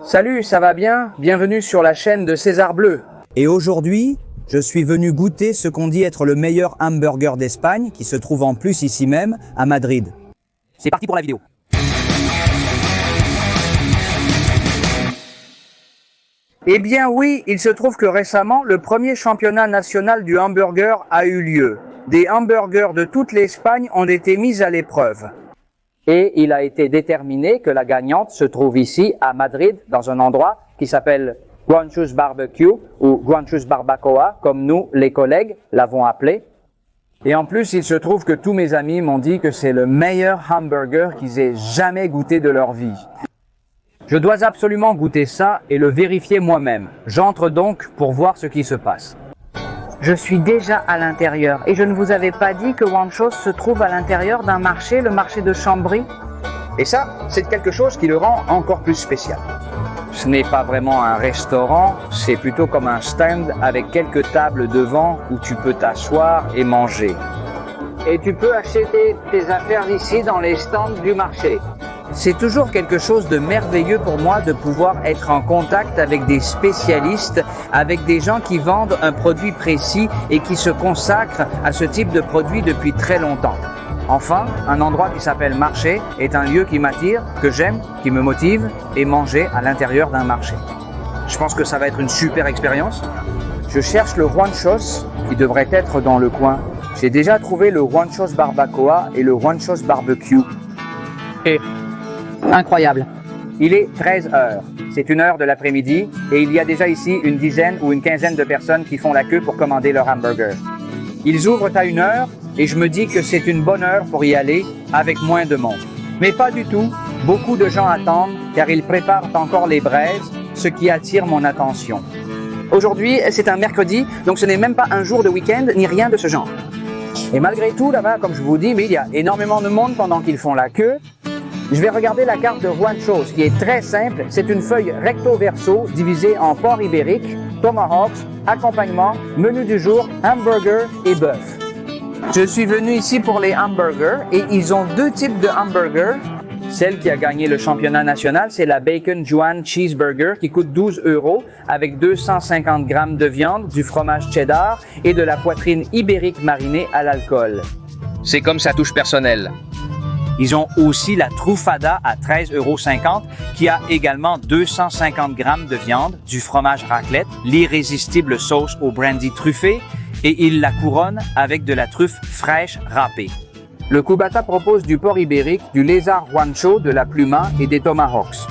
Salut, ça va bien? Bienvenue sur la chaîne de César Bleu. Et aujourd'hui, je suis venu goûter ce qu'on dit être le meilleur hamburger d'Espagne, qui se trouve en plus ici même, à Madrid. C'est parti pour la vidéo. Eh bien oui, il se trouve que récemment, le premier championnat national du hamburger a eu lieu. Des hamburgers de toute l'Espagne ont été mis à l'épreuve. Et il a été déterminé que la gagnante se trouve ici, à Madrid, dans un endroit qui s'appelle Guancho's Barbecue ou Guancho's Barbacoa, comme nous, les collègues, l'avons appelé. Et en plus, il se trouve que tous mes amis m'ont dit que c'est le meilleur hamburger qu'ils aient jamais goûté de leur vie. Je dois absolument goûter ça et le vérifier moi-même. J'entre donc pour voir ce qui se passe. Je suis déjà à l'intérieur et je ne vous avais pas dit que Guancho's se trouve à l'intérieur d'un marché, le marché de Chambry. Et ça, c'est quelque chose qui le rend encore plus spécial. Ce n'est pas vraiment un restaurant, c'est plutôt comme un stand avec quelques tables devant où tu peux t'asseoir et manger. Et tu peux acheter tes affaires ici dans les stands du marché. C'est toujours quelque chose de merveilleux pour moi de pouvoir être en contact avec des spécialistes, avec des gens qui vendent un produit précis et qui se consacrent à ce type de produit depuis très longtemps. Enfin, un endroit qui s'appelle marché est un lieu qui m'attire, que j'aime, qui me motive et manger à l'intérieur d'un marché. Je pense que ça va être une super expérience. Je cherche le Guancho's qui devrait être dans le coin. J'ai déjà trouvé le Guancho's Barbacoa et le Guancho's Barbecue. Et incroyable. Il est 13h. C'est 1h de l'après-midi et il y a déjà ici une dizaine ou une quinzaine de personnes qui font la queue pour commander leur hamburger. Ils ouvrent à 1h et je me dis que c'est une bonne heure pour y aller avec moins de monde. Mais pas du tout. Beaucoup de gens attendent car ils préparent encore les braises, ce qui attire mon attention. Aujourd'hui, c'est un mercredi, donc ce n'est même pas un jour de week-end ni rien de ce genre. Et malgré tout, là-bas, comme je vous dis, il y a énormément de monde pendant qu'ils font la queue. Je vais regarder la carte de Guancho's qui est très simple. C'est une feuille recto-verso divisée en porc ibérique, tomahawks, accompagnement, menu du jour, hamburger et bœuf. Je suis venu ici pour les hamburgers et ils ont deux types de hamburgers. Celle qui a gagné le championnat national, c'est la Bacon Juan Cheeseburger qui coûte 12 € avec 250 grammes de viande, du fromage cheddar et de la poitrine ibérique marinée à l'alcool. C'est comme sa touche personnelle. Ils ont aussi la Truffada à 13,50 € qui a également 250 grammes de viande, du fromage raclette, l'irrésistible sauce au brandy truffé et ils la couronnent avec de la truffe fraîche râpée. Le Cubata propose du porc ibérique, du lézard Guancho, de la pluma et des tomahawks.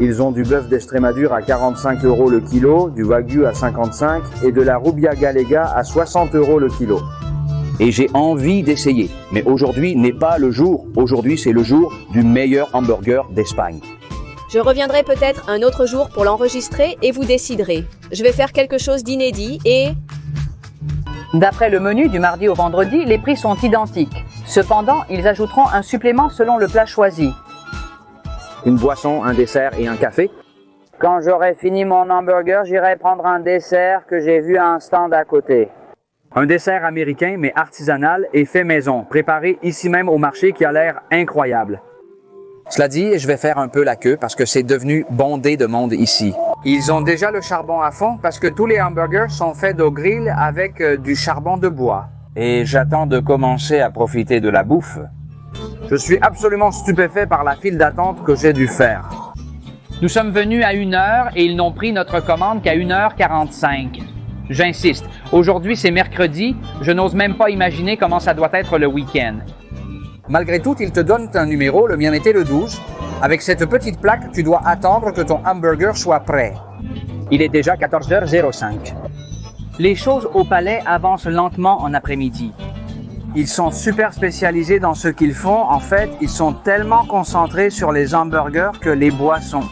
Ils ont du bœuf d'Estrémadure à 45 € le kilo, du wagyu à 55 et de la rubia galega à 60 € le kilo. Et j'ai envie d'essayer. Mais aujourd'hui n'est pas le jour. Aujourd'hui, c'est le jour du meilleur hamburger d'Espagne. Je reviendrai peut-être un autre jour pour l'enregistrer et vous déciderez. Je vais faire quelque chose d'inédit et... D'après le menu du mardi au vendredi, les prix sont identiques. Cependant, ils ajouteront un supplément selon le plat choisi. Une boisson, un dessert et un café. Quand j'aurai fini mon hamburger, j'irai prendre un dessert que j'ai vu à un stand à côté. Un dessert américain, mais artisanal et fait maison, préparé ici même au marché qui a l'air incroyable. Cela dit, je vais faire un peu la queue parce que c'est devenu bondé de monde ici. Ils ont déjà le charbon à fond parce que tous les hamburgers sont faits au grill avec du charbon de bois. Et j'attends de commencer à profiter de la bouffe. Je suis absolument stupéfait par la file d'attente que j'ai dû faire. Nous sommes venus à 1h et ils n'ont pris notre commande qu'à 1h45. J'insiste, aujourd'hui c'est mercredi, je n'ose même pas imaginer comment ça doit être le week-end. Malgré tout, ils te donnent un numéro, le mien était le 12. Avec cette petite plaque, tu dois attendre que ton hamburger soit prêt. Il est déjà 14h05. Les choses au palais avancent lentement en après-midi. Ils sont super spécialisés dans ce qu'ils font. En fait, ils sont tellement concentrés sur les hamburgers que les boissons.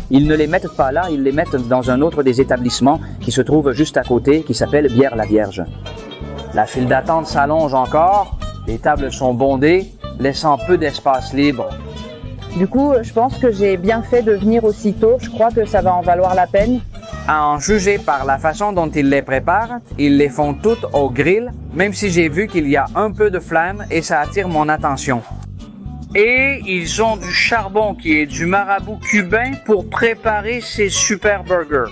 Ils ne les mettent pas là, ils les mettent dans un autre des établissements qui se trouve juste à côté, qui s'appelle Bière la Vierge. La file d'attente s'allonge encore, les tables sont bondées, laissant peu d'espace libre. Du coup, je pense que j'ai bien fait de venir aussitôt. Je crois que ça va en valoir la peine. À en juger par la façon dont ils les préparent, ils les font toutes au grill, même si j'ai vu qu'il y a un peu de flamme et ça attire mon attention. Et ils ont du charbon qui est du marabout cubain pour préparer ces super burgers.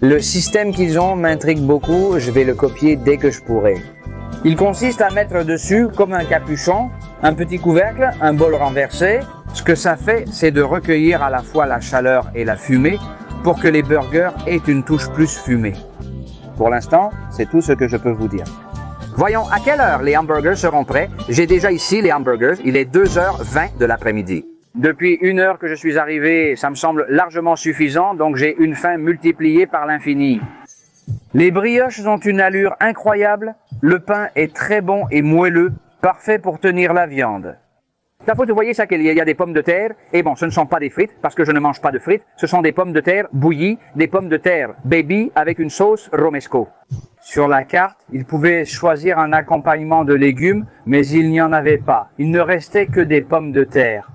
Le système qu'ils ont m'intrigue beaucoup, je vais le copier dès que je pourrai. Il consiste à mettre dessus, comme un capuchon, un petit couvercle, un bol renversé. Ce que ça fait, c'est de recueillir à la fois la chaleur et la fumée pour que les burgers aient une touche plus fumée. Pour l'instant, c'est tout ce que je peux vous dire. Voyons à quelle heure les hamburgers seront prêts. J'ai déjà ici les hamburgers, il est 2h20 de l'après-midi. Depuis 1 heure que je suis arrivé, ça me semble largement suffisant, donc j'ai une faim multipliée par l'infini. Les brioches ont une allure incroyable, le pain est très bon et moelleux, parfait pour tenir la viande. La faute, vous voyez ça qu'il y a des pommes de terre, et bon, ce ne sont pas des frites, parce que je ne mange pas de frites, ce sont des pommes de terre bouillies, des pommes de terre baby avec une sauce romesco. Sur la carte, il pouvait choisir un accompagnement de légumes, mais il n'y en avait pas. Il ne restait que des pommes de terre.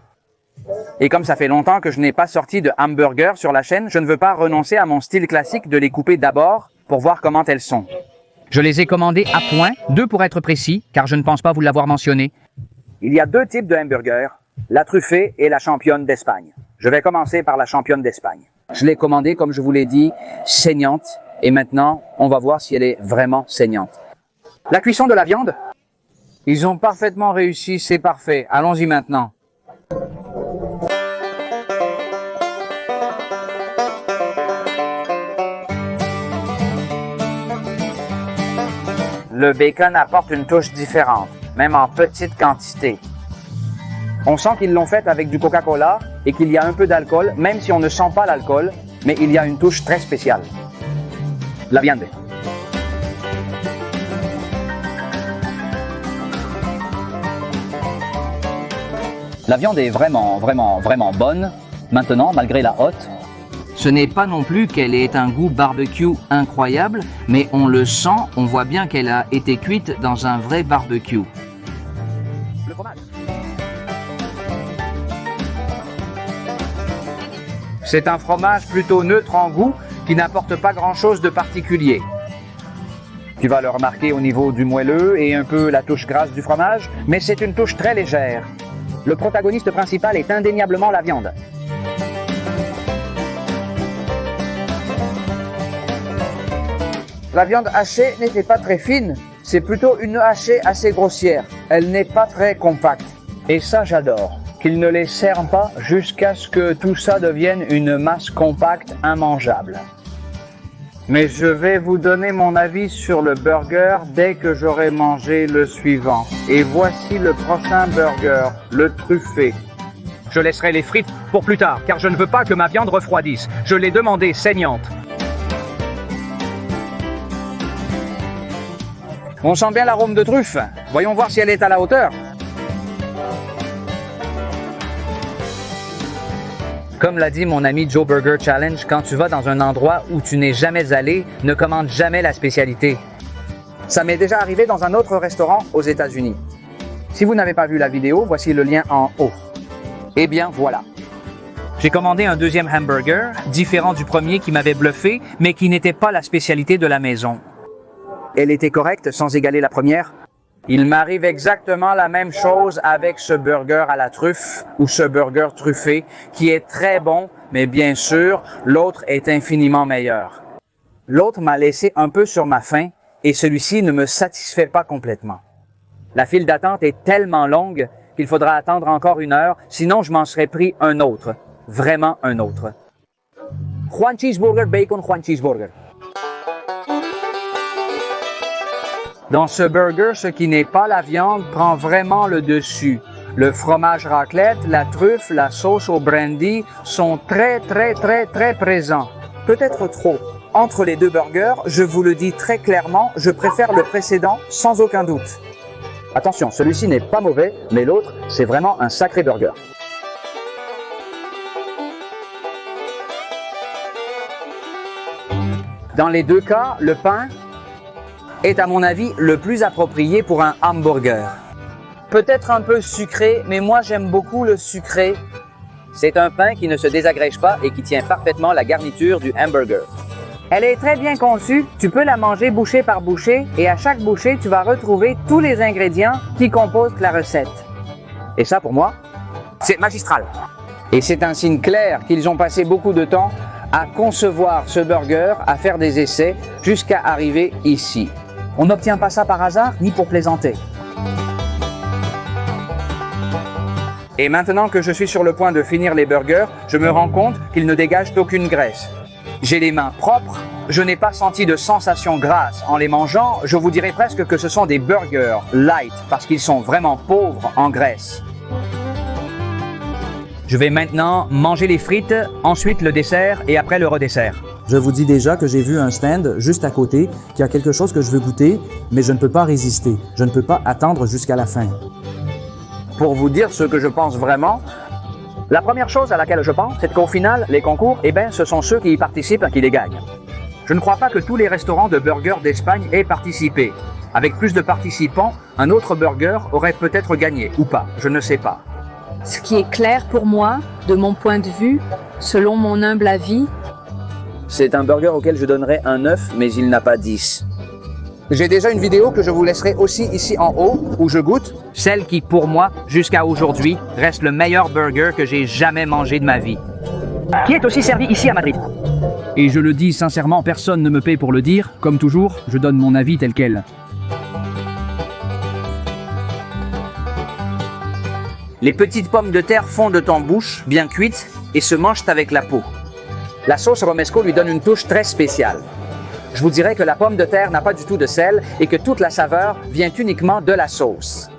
Et comme ça fait longtemps que je n'ai pas sorti de hamburger sur la chaîne, je ne veux pas renoncer à mon style classique de les couper d'abord pour voir comment elles sont. Je les ai commandés à point, 2 pour être précis, car je ne pense pas vous l'avoir mentionné. Il y a 2 types de hamburgers, la truffée et la championne d'Espagne. Je vais commencer par la championne d'Espagne. Je l'ai commandée, comme je vous l'ai dit, saignante, et maintenant, on va voir si elle est vraiment saignante. La cuisson de la viande? Ils ont parfaitement réussi, c'est parfait. Allons-y maintenant. Le bacon apporte une touche différente, même en petite quantité. On sent qu'ils l'ont fait avec du Coca-Cola et qu'il y a un peu d'alcool, même si on ne sent pas l'alcool, mais il y a une touche très spéciale. La viande. La viande est vraiment bonne. Maintenant, malgré la hotte, Ce n'est pas non plus qu'elle ait un goût barbecue incroyable, mais on le sent, on voit bien qu'elle a été cuite dans un vrai barbecue. Le fromage. C'est un fromage plutôt neutre en goût qui n'apporte pas grand-chose de particulier. Tu vas le remarquer au niveau du moelleux et un peu la touche grasse du fromage, mais c'est une touche très légère. Le protagoniste principal est indéniablement la viande. La viande hachée n'était pas très fine, c'est plutôt une hachée assez grossière. Elle n'est pas très compacte. Et ça, j'adore. Qu'ils ne les serrent pas jusqu'à ce que tout ça devienne une masse compacte immangeable. Mais je vais vous donner mon avis sur le burger dès que j'aurai mangé le suivant. Et voici le prochain burger, le truffé. Je laisserai les frites pour plus tard, car je ne veux pas que ma viande refroidisse. Je l'ai demandée saignante. On sent bien l'arôme de truffe. Voyons voir si elle est à la hauteur. Comme l'a dit mon ami Joe Burger Challenge, quand tu vas dans un endroit où tu n'es jamais allé, ne commande jamais la spécialité. Ça m'est déjà arrivé dans un autre restaurant aux États-Unis. Si vous n'avez pas vu la vidéo, voici le lien en haut. Eh bien, voilà. J'ai commandé un deuxième hamburger, différent du premier qui m'avait bluffé, mais qui n'était pas la spécialité de la maison. Elle était correcte sans égaler la première. Il m'arrive exactement la même chose avec ce burger à la truffe ou ce burger truffé qui est très bon, mais bien sûr, l'autre est infiniment meilleur. L'autre m'a laissé un peu sur ma faim et celui-ci ne me satisfait pas complètement. La file d'attente est tellement longue qu'il faudra attendre encore 1 heure, sinon je m'en serais pris un autre, vraiment un autre. Juan Cheeseburger, bacon, Juan Cheeseburger. Dans ce burger, ce qui n'est pas la viande prend vraiment le dessus. Le fromage raclette, la truffe, la sauce au brandy sont très présents. Peut-être trop. Entre les 2 burgers, je vous le dis très clairement, je préfère le précédent sans aucun doute. Attention, celui-ci n'est pas mauvais, mais l'autre, c'est vraiment un sacré burger. Dans les 2 cas, le pain est à mon avis le plus approprié pour un hamburger. Peut-être un peu sucré, mais moi j'aime beaucoup le sucré. C'est un pain qui ne se désagrège pas et qui tient parfaitement la garniture du hamburger. Elle est très bien conçue, tu peux la manger bouchée par bouchée et à chaque bouchée tu vas retrouver tous les ingrédients qui composent la recette. Et ça pour moi, C'est magistral. Et c'est un signe clair qu'ils ont passé beaucoup de temps à concevoir ce burger, à faire des essais, jusqu'à arriver ici. On n'obtient pas ça par hasard, ni pour plaisanter. Et maintenant que je suis sur le point de finir les burgers, je me rends compte qu'ils ne dégagent aucune graisse. J'ai les mains propres, je n'ai pas senti de sensation grasse en les mangeant, je vous dirais presque que ce sont des burgers light, parce qu'ils sont vraiment pauvres en graisse. Je vais maintenant manger les frites, ensuite le dessert et après le redessert. Je vous dis déjà que j'ai vu un stand juste à côté qui a quelque chose que je veux goûter, mais je ne peux pas résister. Je ne peux pas attendre jusqu'à la fin. Pour vous dire ce que je pense vraiment, la première chose à laquelle je pense, c'est qu'au final, les concours, ce sont ceux qui y participent qui les gagnent. Je ne crois pas que tous les restaurants de burgers d'Espagne aient participé. Avec plus de participants, un autre burger aurait peut-être gagné, ou pas, je ne sais pas. Ce qui est clair pour moi, de mon point de vue, selon mon humble avis, c'est un burger auquel je donnerais un 9, mais il n'a pas 10. J'ai déjà une vidéo que je vous laisserai aussi ici en haut, où je goûte. Celle qui, pour moi, jusqu'à aujourd'hui, reste le meilleur burger que j'ai jamais mangé de ma vie. Qui est aussi servi ici à Madrid. Et je le dis sincèrement, personne ne me paie pour le dire. Comme toujours, je donne mon avis tel quel. Les petites pommes de terre fondent en bouche, bien cuites, et se mangent avec la peau. La sauce romesco lui donne une touche très spéciale. Je vous dirais que la pomme de terre n'a pas du tout de sel et que toute la saveur vient uniquement de la sauce.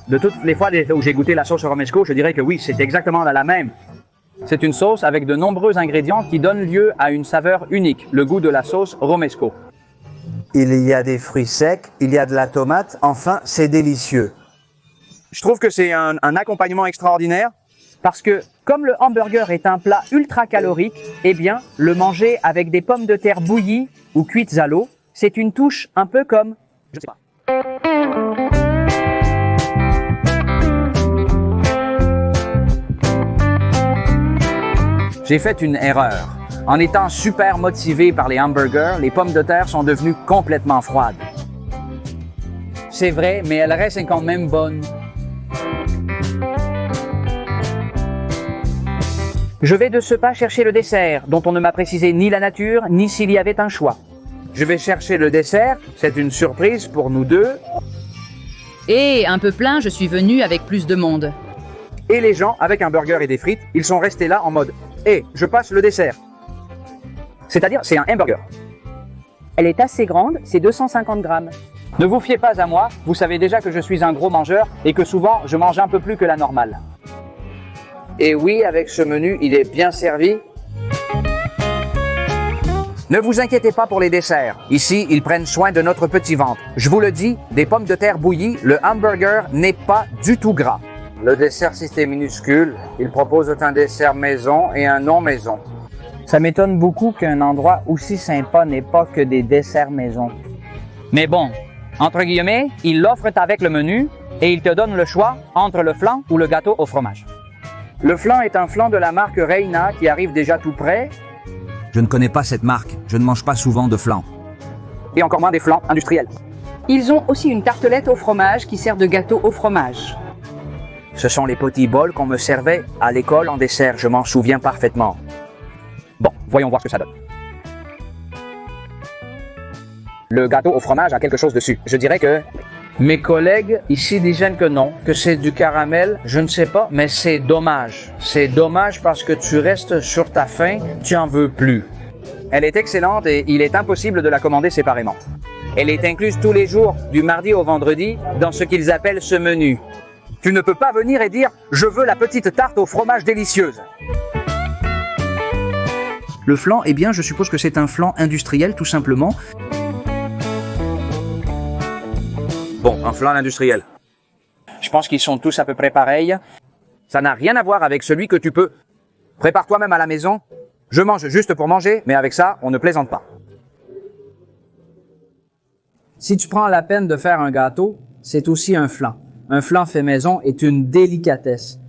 De toutes les fois où j'ai goûté la sauce romesco, je dirais que oui, c'est exactement la même. C'est une sauce avec de nombreux ingrédients qui donnent lieu à une saveur unique, le goût de la sauce romesco. Il y a des fruits secs, il y a de la tomate, enfin, c'est délicieux. Je trouve que c'est un accompagnement extraordinaire. Parce que, comme le hamburger est un plat ultra calorique, le manger avec des pommes de terre bouillies ou cuites à l'eau, c'est une touche un peu comme... Je sais pas. J'ai fait une erreur. En étant super motivé par les hamburgers, les pommes de terre sont devenues complètement froides. C'est vrai, mais elles restent quand même bonnes. Je vais de ce pas chercher le dessert, dont on ne m'a précisé ni la nature, ni s'il y avait un choix. Je vais chercher le dessert, c'est une surprise pour nous deux. et un peu plein, je suis venu avec plus de monde. Et les gens, avec un burger et des frites, ils sont restés là en mode « Hé, je passe le dessert ». C'est-à-dire, c'est un hamburger. Elle est assez grande, c'est 250 grammes. Ne vous fiez pas à moi, vous savez déjà que je suis un gros mangeur et que souvent, je mange un peu plus que la normale. Et oui, avec ce menu, il est bien servi. Ne vous inquiétez pas pour les desserts. Ici, ils prennent soin de notre petit ventre. Je vous le dis, des pommes de terre bouillies, le hamburger n'est pas du tout gras. Le dessert, si c'est minuscule, il propose un dessert maison et un non maison. Ça m'étonne beaucoup qu'un endroit aussi sympa n'ait pas que des desserts maison. Mais bon, entre guillemets, ils l'offrent avec le menu et ils te donnent le choix entre le flan ou le gâteau au fromage. Le flan est un flan de la marque Reina qui arrive déjà tout prêt. Je ne connais pas cette marque. Je ne mange pas souvent de flan. Et encore moins des flans industriels. Ils ont aussi une tartelette au fromage qui sert de gâteau au fromage. Ce sont les petits bols qu'on me servait à l'école en dessert, je m'en souviens parfaitement. Bon, voyons voir ce que ça donne. Le gâteau au fromage a quelque chose dessus. Je dirais que... Mes collègues ici disent que non, que c'est du caramel, je ne sais pas, mais c'est dommage. C'est dommage parce que tu restes sur ta faim, tu en veux plus. Elle est excellente et il est impossible de la commander séparément. Elle est incluse tous les jours, du mardi au vendredi, dans ce qu'ils appellent ce menu. Tu ne peux pas venir et dire « Je veux la petite tarte au fromage délicieuse ». Le flan, eh bien, je suppose que c'est un flan industriel, tout simplement. Bon, un flan industriel. Je pense qu'ils sont tous à peu près pareils. Ça n'a rien à voir avec celui que tu peux. Prépare toi-même à la maison. Je mange juste pour manger, mais avec ça, on ne plaisante pas. Si tu prends la peine de faire un gâteau, c'est aussi un flan. Un flan fait maison est une délicatesse.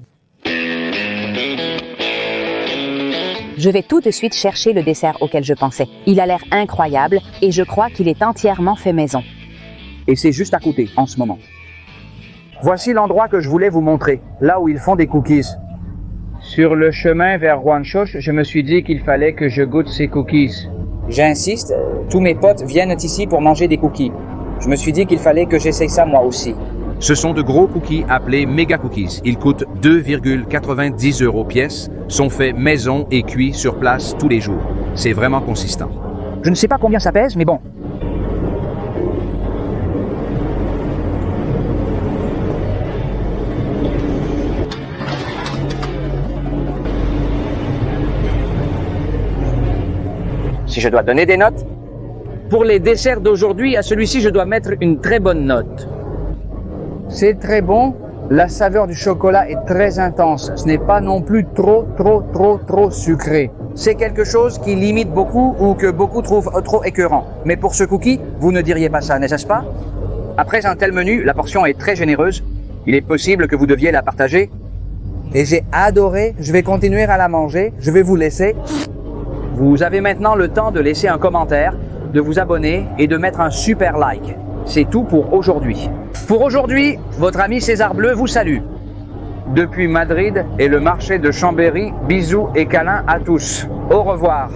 Je vais tout de suite chercher le dessert auquel je pensais. Il a l'air incroyable et je crois qu'il est entièrement fait maison. Et c'est juste à côté, en ce moment. Voici l'endroit que je voulais vous montrer, là où ils font des cookies. Sur le chemin vers Huanchoche, je me suis dit qu'il fallait que je goûte ces cookies. J'insiste, tous mes potes viennent ici pour manger des cookies. Je me suis dit qu'il fallait que j'essaye ça moi aussi. Ce sont de gros cookies appelés Mega Cookies. Ils coûtent 2,90 € pièce, sont faits maison et cuits sur place tous les jours. C'est vraiment consistant. Je ne sais pas combien ça pèse, mais bon. Si je dois donner des notes, Pour les desserts d'aujourd'hui, à celui-ci, je dois mettre une très bonne note. c'est très bon. La saveur du chocolat est très intense. Ce n'est pas non plus trop sucré. C'est quelque chose qui limite beaucoup ou que beaucoup trouvent trop écœurant. Mais pour ce cookie, vous ne diriez pas ça, n'est-ce pas? Après un tel menu, la portion est très généreuse. Il est possible que vous deviez la partager. Et j'ai adoré. Je vais continuer à la manger. Je vais vous laisser. Vous avez maintenant le temps de laisser un commentaire, de vous abonner et de mettre un super like. C'est tout pour aujourd'hui. Pour aujourd'hui, votre ami César Bleu vous salue. Depuis Madrid et le marché de Chambéry, bisous et câlins à tous. Au revoir.